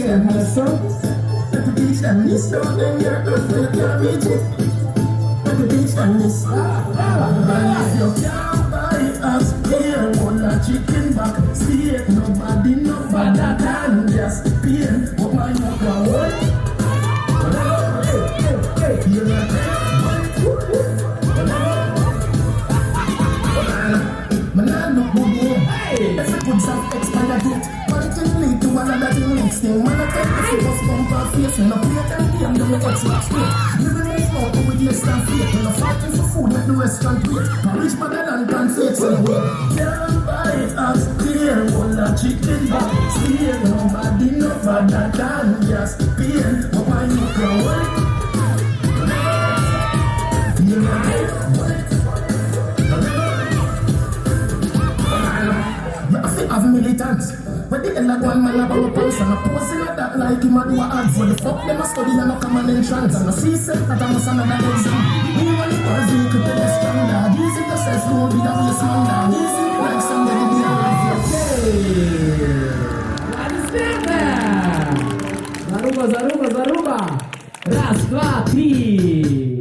and hustle. At the beach and this road, then you're good for your carriage. At the beach and this. And if you can't buy us here, one a chicken back, see it, nobody no better than just pay. But my no go work. You're not man, no boogie. If it could have expired date, one thing lead to another thing. Next thing, man, I take the focus bump our face. When I play them game, then the Xbox straight. Living in smoke with less than faith. When I fighting for food, let the restaurant wait. I reach my dad and can't fix anyway. Can't buy us clear, one a chicken back. Steer, nobody no better than just pay. But why you can work? You're not work. Have militants. But the hell one man about a pulse and a posing at that like him a do a ads. When the fuck them a study and a common entrance. And a C-set that I must another exam. Me want the bars you could tell us standard. Easy to self roll with a waste man down. Easy like somebody be a review. What is that? Zaruba. Raz, dwa, three.